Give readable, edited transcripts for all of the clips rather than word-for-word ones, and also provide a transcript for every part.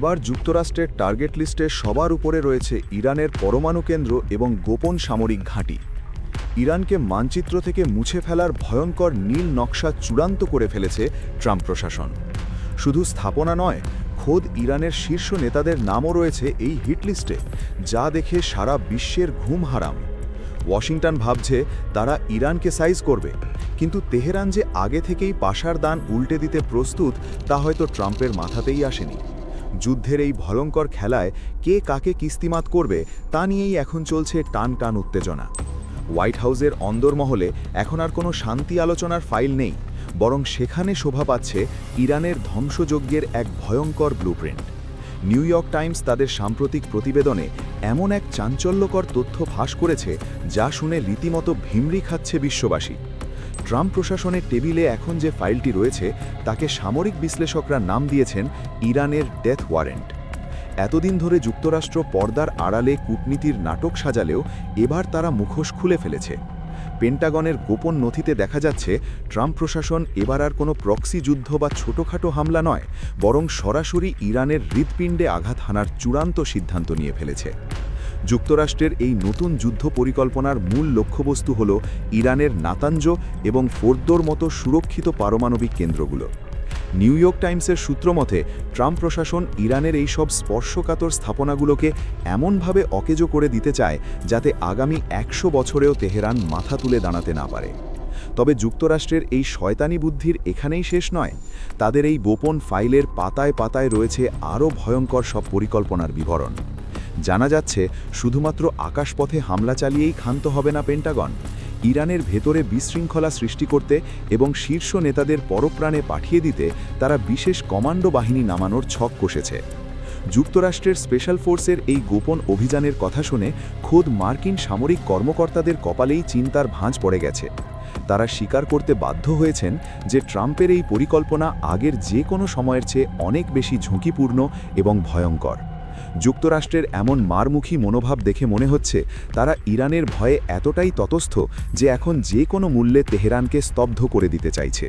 এবার যুক্তরাষ্ট্রের টার্গেট লিস্টে সবার উপরে রয়েছে ইরানের পরমাণু কেন্দ্র এবং গোপন সামরিক ঘাঁটি। ইরানকে মানচিত্র থেকে মুছে ফেলার ভয়ঙ্কর নীল নকশা চূড়ান্ত করে ফেলেছে ট্রাম্প প্রশাসন। শুধু স্থাপনা নয়, খোদ ইরানের শীর্ষ নেতাদের নামও রয়েছে এই হিট লিস্টে, যা দেখে সারা বিশ্বের ঘুম হারাম। ওয়াশিংটন ভাবছে তারা ইরানকে সাইজ করবে, কিন্তু তেহরান যে আগে থেকেই পাশার দান উল্টে দিতে প্রস্তুত তা হয়তো ট্রাম্পের মাথাতেই আসেনি। যুদ্ধের এই ভয়ঙ্কর খেলায় কে কাকে কিস্তিমাত করবে তা নিয়েই এখন চলছে টান টান উত্তেজনা। হোয়াইট হাউসের অন্দরমহলে এখন আর কোনো শান্তি আলোচনার ফাইল নেই, বরং সেখানে শোভা পাচ্ছে ইরানের ধ্বংসযজ্ঞের এক ভয়ঙ্কর ব্লুপ্রিন্ট। নিউ ইয়র্ক টাইমস তাদের সাম্প্রতিক প্রতিবেদনে এমন এক চাঞ্চল্যকর তথ্য ফাঁস করেছে যা শুনে রীতিমতো ভিমরি খাচ্ছে বিশ্ববাসী। ট্রাম্প প্রশাসনের টেবিলে এখন যে ফাইলটি রয়েছে তাকে সামরিক বিশ্লেষকরা নাম দিয়েছেন ইরানের ডেথ ওয়ারেন্ট। এতদিন ধরে যুক্তরাষ্ট্র পর্দার আড়ালে কূটনীতির নাটক সাজালেও এবার তারা মুখোশ খুলে ফেলেছে। পেন্টাগনের গোপন নথিতে দেখা যাচ্ছে ট্রাম্প প্রশাসন এবার আর কোনো প্রক্সি যুদ্ধ বা ছোটোখাটো হামলা নয়, বরং সরাসরি ইরানের হৃৎপিণ্ডে আঘাত হানার চূড়ান্ত সিদ্ধান্ত নিয়ে ফেলেছে। যুক্তরাষ্ট্রের এই নতুন যুদ্ধ পরিকল্পনার মূল লক্ষ্যবস্তু হল ইরানের নাতাঞ্জ এবং ফোর্দোর মতো সুরক্ষিত পারমাণবিক কেন্দ্রগুলো। নিউ ইয়র্ক টাইমসের সূত্র মতে ট্রাম্প প্রশাসন ইরানের এই সব স্পর্শকাতর স্থাপনাগুলোকে এমনভাবে অকেজো করে দিতে চায় যাতে আগামী 100 বছরেও তেহরান মাথা তুলে দাঁড়াতে না পারে। তবে যুক্তরাষ্ট্রের এই শয়তানি বুদ্ধির এখানেই শেষ নয়। তাদের এই গোপন ফাইলের পাতায় পাতায় রয়েছে আরও ভয়ঙ্কর সব পরিকল্পনার বিবরণ। জানা যাচ্ছে শুধুমাত্র আকাশপথে হামলা চালিয়েই ক্ষান্ত হবে না পেন্টাগন। ইরানের ভেতরে বিশৃঙ্খলা সৃষ্টি করতে এবং শীর্ষ নেতাদের পরপ্রাণে পাঠিয়ে দিতে তারা বিশেষ কমান্ডো বাহিনী নামানোর ছক কষেছে। যুক্তরাষ্ট্রের স্পেশাল ফোর্সের এই গোপন অভিযানের কথা শুনে খোদ মার্কিন সামরিক কর্মকর্তাদের কপালেই চিন্তার ভাঁজ পড়ে গেছে। তারা স্বীকার করতে বাধ্য হয়েছেন যে ট্রাম্পের এই পরিকল্পনা আগের যে কোনো সময়ের চেয়ে অনেক বেশি ঝুঁকিপূর্ণ এবং ভয়ঙ্কর। যুক্তরাষ্ট্রের এমন মারমুখী মনোভাব দেখে মনে হচ্ছে তারা ইরানের ভয়ে এতটাই ততস্থ যে এখন যে কোনো মূল্যে তেহরানকে স্তব্ধ করে দিতে চাইছে।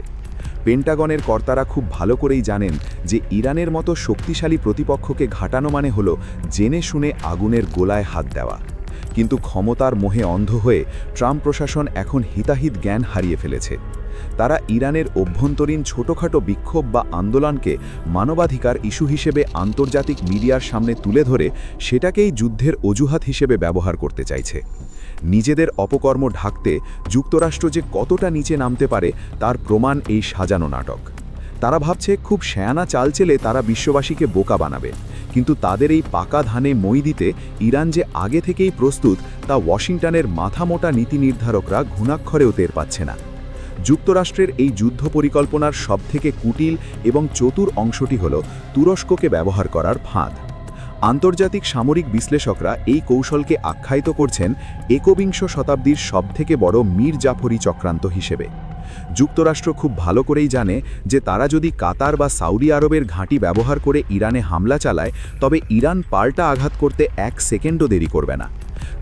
পেন্টাগনের কর্তারা খুব ভালো করেই জানেন যে ইরানের মতো শক্তিশালী প্রতিপক্ষকে ঘাটানো মানে হলো জেনে শুনে আগুনের গোলায় হাত দেওয়া। কিন্তু ক্ষমতার মোহে অন্ধ হয়ে ট্রাম্প প্রশাসন এখন হিতাহিত জ্ঞান হারিয়ে ফেলেছে। তারা ইরানের অভ্যন্তরীণ ছোটোখাটো বিক্ষোভ বা আন্দোলনকে মানবাধিকার ইস্যু হিসেবে আন্তর্জাতিক মিডিয়ার সামনে তুলে ধরে সেটাকেই যুদ্ধের অজুহাত হিসেবে ব্যবহার করতে চাইছে। নিজেদের অপকর্ম ঢাকতে যুক্তরাষ্ট্র যে কতটা নিচে নামতে পারে তার প্রমাণ এই সাজানো নাটক। তারা ভাবছে খুব শেয়ানা চাল চেলে তারা বিশ্ববাসীকে বোকা বানাবে, কিন্তু তাদের এই পাকা ধানে মই দিতে ইরান যে আগে থেকেই প্রস্তুত তা ওয়াশিংটনের মাথামোটা নীতি নির্ধারকরা ঘুণাক্ষরেও টের পাচ্ছে না। যুক্তরাষ্ট্রের এই যুদ্ধ পরিকল্পনার সবথেকে কুটিল এবং চতুর অংশটি হল তুরস্ককে ব্যবহার করার ফাঁদ। আন্তর্জাতিক সামরিক বিশ্লেষকরা এই কৌশলকে আখ্যায়িত করছেন একবিংশ শতাব্দীর সবথেকে বড় মীর জাফরি চক্রান্ত হিসেবে। যুক্তরাষ্ট্র খুব ভালো করেই জানে যে তারা যদি কাতার বা সৌদি আরবের ঘাঁটি ব্যবহার করে ইরানে হামলা চালায় তবে ইরান পাল্টা আঘাত করতে 1 সেকেন্ডও দেরি করবে না।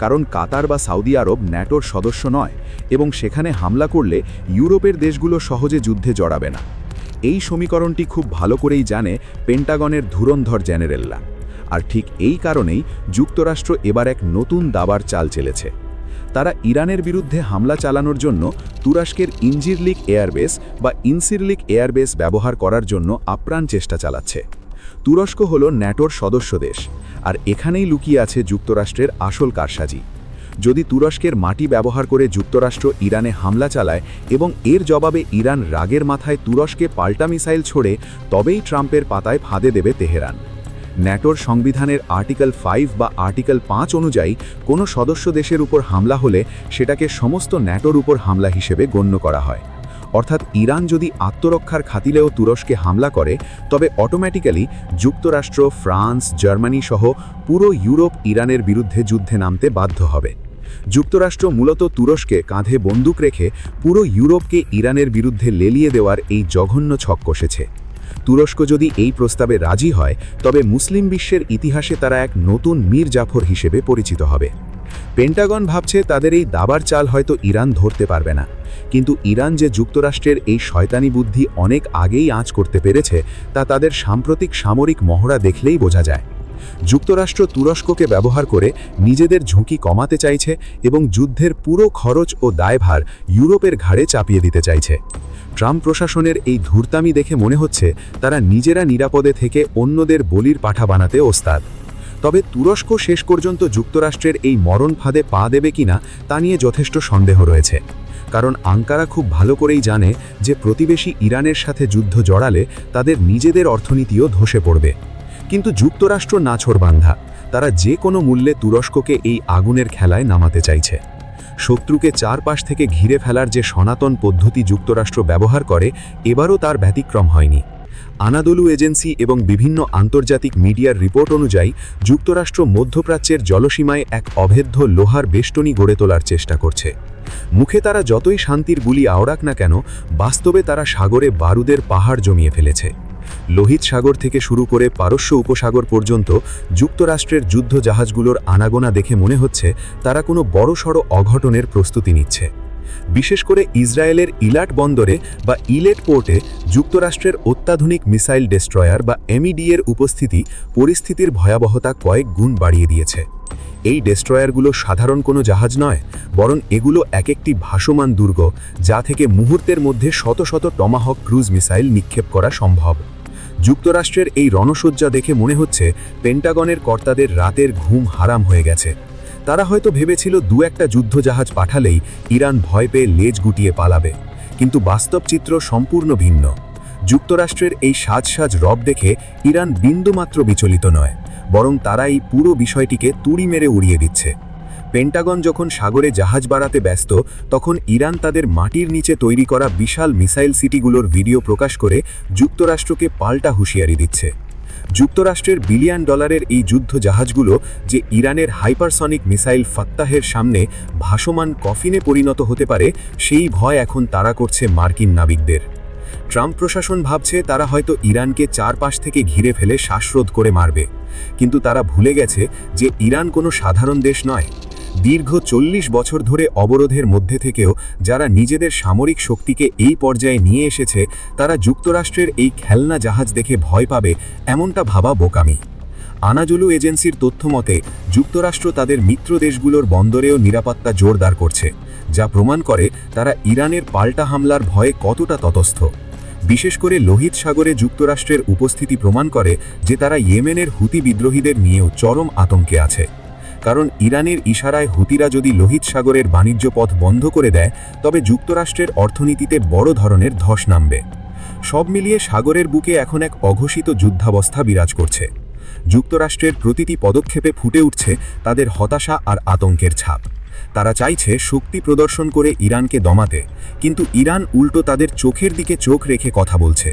কারণ কাতার বা সৌদি আরব ন্যাটোর সদস্য নয় এবং সেখানে হামলা করলে ইউরোপের দেশগুলো সহজে যুদ্ধে জড়াবে না। এই সমীকরণটি খুব ভালো করেই জানে পেন্টাগনের ধুরন্ধর জেনারেলরা। আর ঠিক এই কারণেই যুক্তরাষ্ট্র এবার এক নতুন দাবার চাল চেলেছে। তারা ইরানের বিরুদ্ধে হামলা চালানোর জন্য তুরস্কের ইনজিরলিক এয়ারবেস বা ইনসিরলিক এয়ারবেস ব্যবহার করার জন্য আপ্রাণ চেষ্টা চালাচ্ছে। তুরস্ক হল ন্যাটোর সদস্য দেশ, আর এখানেই লুকিয়ে আছে যুক্তরাষ্ট্রের আসল কারসাজি। যদি তুরস্কের মাটি ব্যবহার করে যুক্তরাষ্ট্র ইরানে হামলা চালায় এবং এর জবাবে ইরান রাগের মাথায় তুরস্কে পাল্টা মিসাইল ছোড়ে, তবেই ট্রাম্পের পাতায় ফাঁদে দেবে তেহরান। ন্যাটোর সংবিধানের আর্টিকেল 5 বা আর্টিকেল 5 অনুযায়ী কোনো সদস্য দেশের উপর হামলা হলে সেটাকে সমস্ত ন্যাটোর উপর হামলা হিসেবে গণ্য করা হয়। অর্থাৎ ইরান যদি আত্মরক্ষার খাতিলেও তুরস্কে হামলা করে তবে অটোমেটিক্যালি যুক্তরাষ্ট্র, ফ্রান্স, জার্মানি সহ পুরো ইউরোপ ইরানের বিরুদ্ধে যুদ্ধে নামতে বাধ্য হবে। যুক্তরাষ্ট্র মূলত তুরস্কে কাঁধে বন্দুক রেখে পুরো ইউরোপকে ইরানের বিরুদ্ধে লেলিয়ে দেওয়ার এই জঘন্য ছক কষেছে। তুরস্ক যদি এই প্রস্তাবে রাজি হয় তবে মুসলিম বিশ্বের ইতিহাসে তারা এক নতুন মীর জাফর হিসেবে পরিচিত হবে। পেন্টাগন ভাবছে তাদের এই দাবার চাল হয়তো ইরান ধরতে পারবে না, কিন্তু ইরান যে যুক্তরাষ্ট্রের এই শয়তানি বুদ্ধি অনেক আগেই আঁচ করতে পেরেছে তা তাদের সাম্প্রতিক সামরিক মহড়া দেখলেই বোঝা যায়। যুক্তরাষ্ট্র তুরস্ককে ব্যবহার করে নিজেদের ঝুঁকি কমাতে চাইছে এবং যুদ্ধের পুরো খরচ ও দায়ভার ইউরোপের ঘাড়ে চাপিয়ে দিতে চাইছে। ট্রাম্প প্রশাসনের এই ধূর্তামি দেখে মনে হচ্ছে তারা নিজেরা নিরাপদে থেকে অন্যদের বলির পাঠা বানাতে ওস্তাদ। তবে তুরস্ক শেষ পর্যন্ত যুক্তরাষ্ট্রের এই মরণ ফাঁদে পা দেবে কিনা তা নিয়ে যথেষ্ট সন্দেহ রয়েছে, কারণ আঙ্কারা খুব ভালো করেই জানে যে প্রতিবেশী ইরানের সাথে যুদ্ধ জড়ালে তাদের নিজেদের অর্থনীতিও ধসে পড়বে। কিন্তু যুক্তরাষ্ট্র নাছোড়বান্ধা, তারা যে কোনো মূল্যে তুরস্ককে এই আগুনের খেলায় নামাতে চাইছে। শত্রুকে চারপাশ থেকে ঘিরে ফেলার যে সনাতন পদ্ধতি যুক্তরাষ্ট্র ব্যবহার করে, এবারও তার ব্যতিক্রম হয়নি। আনাদোলু এজেন্সি এবং বিভিন্ন আন্তর্জাতিক মিডিয়ার রিপোর্ট অনুযায়ী যুক্তরাষ্ট্র মধ্যপ্রাচ্যের জলসীমায় এক অভেদ্য লোহার বেষ্টনী গড়ে তোলার চেষ্টা করছে। মুখে তারা যতই শান্তির বুলি আওড়াক না কেন, বাস্তবে তারা সাগরে বারুদের পাহাড় জমিয়ে ফেলেছে। লোহিত সাগর থেকে শুরু করে পারস্য উপসাগর পর্যন্ত যুক্তরাষ্ট্রের যুদ্ধ জাহাজগুলোর আনাগোনা দেখে মনে হচ্ছে তারা কোনো বড়সড় অঘটনের প্রস্তুতি নিচ্ছে। বিশেষ করে ইসরায়েলের ইলাট বন্দরে বা ইলেট পোর্টে যুক্তরাষ্ট্রের অত্যাধুনিক মিসাইল ডেস্ট্রয়ার বা এমইডি-এর উপস্থিতি পরিস্থিতির ভয়াবহতা কয়েক গুণ বাড়িয়ে দিয়েছে। এই ডেস্ট্রয়ারগুলো সাধারণ কোনো জাহাজ নয়, বরং এগুলো এক একটি ভাসমান দুর্গ, যা থেকে মুহূর্তের মধ্যে শত শত টমাহক ক্রুজ মিসাইল নিক্ষেপ করা সম্ভব। যুক্তরাষ্ট্রের এই রণসজ্জা দেখে মনে হচ্ছে পেন্টাগনের কর্তাদের রাতের ঘুম হারাম হয়ে গেছে। তারা হয়তো ভেবেছিল দু একটা যুদ্ধজাহাজ পাঠালেই ইরান ভয় পেয়ে লেজ গুটিয়ে পালাবে, কিন্তু বাস্তব চিত্র সম্পূর্ণ ভিন্ন। যুক্তরাষ্ট্রের এই সাজ রব দেখে ইরান বিন্দুমাত্র বিচলিত নয়, বরং তারা এই পুরো বিষয়টিকে তুড়ি মেরে উড়িয়ে দিচ্ছে। পেন্টাগন যখন সাগরে জাহাজ বাড়াতে ব্যস্ত, তখন ইরান তাদের মাটির নিচে তৈরি করা বিশাল মিসাইল সিটিগুলোর ভিডিও প্রকাশ করে যুক্তরাষ্ট্রকে পাল্টা হুঁশিয়ারি দিচ্ছে। যুক্তরাষ্ট্রের বিলিয়ন ডলারের এই যুদ্ধ জাহাজগুলো যে ইরানের হাইপারসনিক মিসাইল ফাত্তাহের সামনে ভাসমান কফিনে পরিণত হতে পারে, সেই ভয় এখন তাড়া করছে মার্কিন নাবিকদের। ট্রাম্প প্রশাসন ভাবছে তারা হয়তো ইরানকে চারপাশ থেকে ঘিরে ফেলে শ্বাসরোধ করে মারবে, কিন্তু তারা ভুলে গেছে যে ইরান কোনো সাধারণ দেশ নয়। দীর্ঘ 40 বছর ধরে অবরোধের মধ্যে থেকেও যারা নিজেদের সামরিক শক্তিকে এই পর্যায়ে নিয়ে এসেছে, তারা যুক্তরাষ্ট্রের এই খেলনা জাহাজ দেখে ভয় পাবে এমনটা ভাবা বোকামি। আনাজোলু এজেন্সির তথ্য মতে যুক্তরাষ্ট্র তাদের মিত্র দেশগুলোর বন্দরেও নিরাপত্তা জোরদার করছে, যা প্রমাণ করে তারা ইরানের পাল্টা হামলার ভয়ে কতটা তটস্থ। বিশেষ করে লোহিত সাগরে যুক্তরাষ্ট্রের উপস্থিতি প্রমাণ করে যে তারা ইয়েমেনের হুতি বিদ্রোহীদের নিয়েও চরম আতঙ্কে আছে। কারণ ইরানের ইশারায় হুতিরা যদি লোহিত সাগরের বাণিজ্য পথ বন্ধ করে দেয়, তবে যুক্তরাষ্ট্রের অর্থনীতিতে বড় ধরনের ধস নামবে। সব মিলিয়ে সাগরের বুকে এখন এক অঘোষিত যুদ্ধাবস্থা বিরাজ করছে। যুক্তরাষ্ট্রের প্রতিটি পদক্ষেপে ফুটে উঠছে তাদের হতাশা আর আতঙ্কের ছাপ। তারা চাইছে শক্তি প্রদর্শন করে ইরানকে দমাতে, কিন্তু ইরান উল্টো তাদের চোখের দিকে চোখ রেখে কথা বলছে।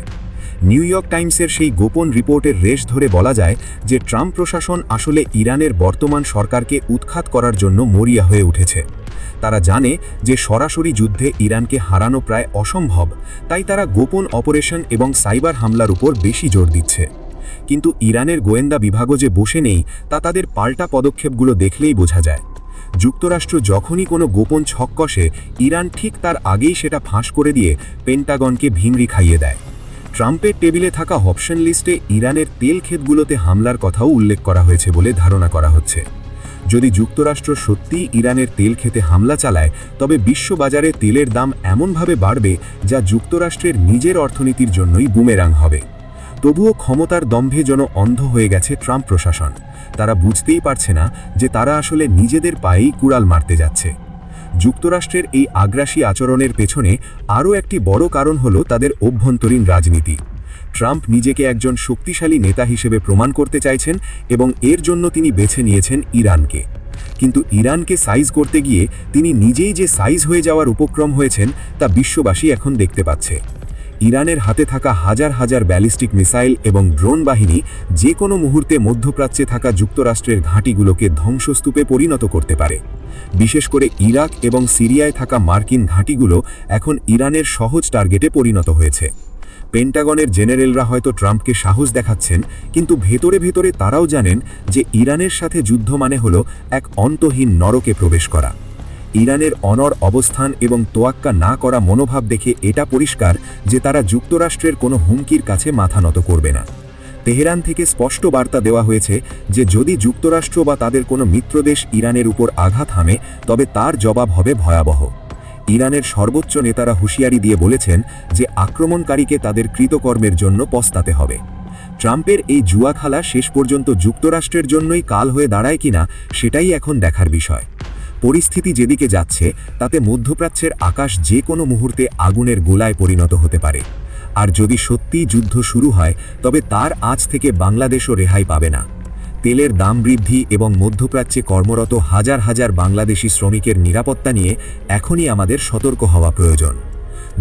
নিউ ইয়র্ক টাইমসের সেই গোপন রিপোর্টের রেশ ধরে বলা যায় যে ট্রাম্প প্রশাসন আসলে ইরানের বর্তমান সরকারকে উৎখাত করার জন্য মরিয়া হয়ে উঠেছে। তারা জানে যে সরাসরি যুদ্ধে ইরানকে হারানো প্রায় অসম্ভব, তাই তারা গোপন অপারেশন এবং সাইবার হামলার উপর বেশি জোর দিচ্ছে। কিন্তু ইরানের গোয়েন্দা বিভাগও যে বসে নেই তা তাদের পাল্টা পদক্ষেপগুলো দেখলেই বোঝা যায়। যুক্তরাষ্ট্র যখনই কোনো গোপন ছক কষে, ইরান ঠিক তার আগেই সেটা ফাঁস করে দিয়ে পেন্টাগনকে ভিংড়ি খাইয়ে দেয়। ট্রাম্পের টেবিলে থাকা অপশন লিস্টে ইরানের তেল ক্ষেতগুলোতে হামলার কথাও উল্লেখ করা হয়েছে বলে ধারণা করা হচ্ছে। যদি যুক্তরাষ্ট্র সত্যিই ইরানের তেল ক্ষেতে হামলা চালায়, তবে বিশ্ববাজারে তেলের দাম এমনভাবে বাড়বে যা যুক্তরাষ্ট্রের নিজের অর্থনীতির জন্যই বুমেরাং হবে। তবুও ক্ষমতার দম্ভে যেন অন্ধ হয়ে গেছে ট্রাম্প প্রশাসন। তারা বুঝতেই পারছে না যে তারা আসলে নিজেদের পায়েই কুড়াল মারতে যাচ্ছে। যুক্তরাষ্ট্রের এই আগ্রাসী আচরণের পেছনে আরও একটি বড় কারণ হল তাদের অভ্যন্তরীণ রাজনীতি। ট্রাম্প নিজেকে একজন শক্তিশালী নেতা হিসেবে প্রমাণ করতে চাইছেন এবং এর জন্য তিনি বেছে নিয়েছেন ইরানকে। কিন্তু ইরানকে সাইজ করতে গিয়ে তিনি নিজেই যে সাইজ হয়ে যাওয়ার উপক্রম হয়েছেন তা বিশ্ববাসী এখন দেখতে পাচ্ছে। ইরানের হাতে থাকা হাজার হাজার ব্যালিস্টিক মিসাইল এবং ড্রোন বাহিনী যে কোনো মুহূর্তে মধ্যপ্রাচ্যে থাকা যুক্তরাষ্ট্রের ঘাঁটিগুলোকে ধ্বংসস্তূপে পরিণত করতে পারে। বিশেষ করে ইরাক এবং সিরিয়ায় থাকা মার্কিন ঘাঁটিগুলো এখন ইরানের সহজ টার্গেটে পরিণত হয়েছে। পেন্টাগনের জেনারেলরা হয়তো ট্রাম্পকে সাহস দেখাচ্ছেন, কিন্তু ভেতরে ভেতরে তারাও জানেন যে ইরানের সাথে যুদ্ধ মানে হলো এক অন্তহীন নরকে প্রবেশ করা। ইরানের অনড় অবস্থান এবং তোয়াক্কা না করা মনোভাব দেখে এটা পরিষ্কার যে তারা যুক্তরাষ্ট্রের কোনো হুমকির কাছে মাথা নত করবে না। তেহরান থেকে স্পষ্ট বার্তা দেওয়া হয়েছে যে যদি যুক্তরাষ্ট্র বা তাদের কোনো মিত্রদেশ ইরানের উপর আঘাত হানে তবে তার জবাব হবে ভয়াবহ। ইরানের সর্বোচ্চ নেতারা হুঁশিয়ারি দিয়ে বলেছেন যে আক্রমণকারীকে তাদের কৃতকর্মের জন্য পস্তাতে হবে। ট্রাম্পের এই জুয়া খেলা শেষ পর্যন্ত যুক্তরাষ্ট্রের জন্যই কাল হয়ে দাঁড়ায় কিনা সেটাই এখন দেখার বিষয়। পরিস্থিতি যেদিকে যাচ্ছে তাতে মধ্যপ্রাচ্যের আকাশ যে কোনো মুহূর্তে আগুনের গোলায় পরিণত হতে পারে। আর যদি সত্যিই যুদ্ধ শুরু হয় তবে তার আঁচ থেকে বাংলাদেশও রেহাই পাবে না। তেলের দাম বৃদ্ধি এবং মধ্যপ্রাচ্যে কর্মরত হাজার হাজার বাংলাদেশি শ্রমিকের নিরাপত্তা নিয়ে এখনই আমাদের সতর্ক হওয়া প্রয়োজন।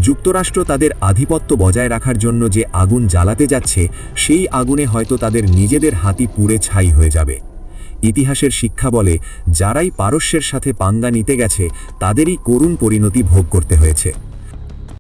যুক্তরাষ্ট্র তাদের আধিপত্য বজায় রাখার জন্য যে আগুন জ্বালাতে যাচ্ছে সেই আগুনে হয়তো তাদের নিজেদের হাতি পুড়ে ছাই হয়ে যাবে। ইতিহাসের শিক্ষা বলে যারাই পারস্যের সাথে পাঙ্গা নিতে গেছে তাদেরই করুণ পরিণতি ভোগ করতে হয়েছে।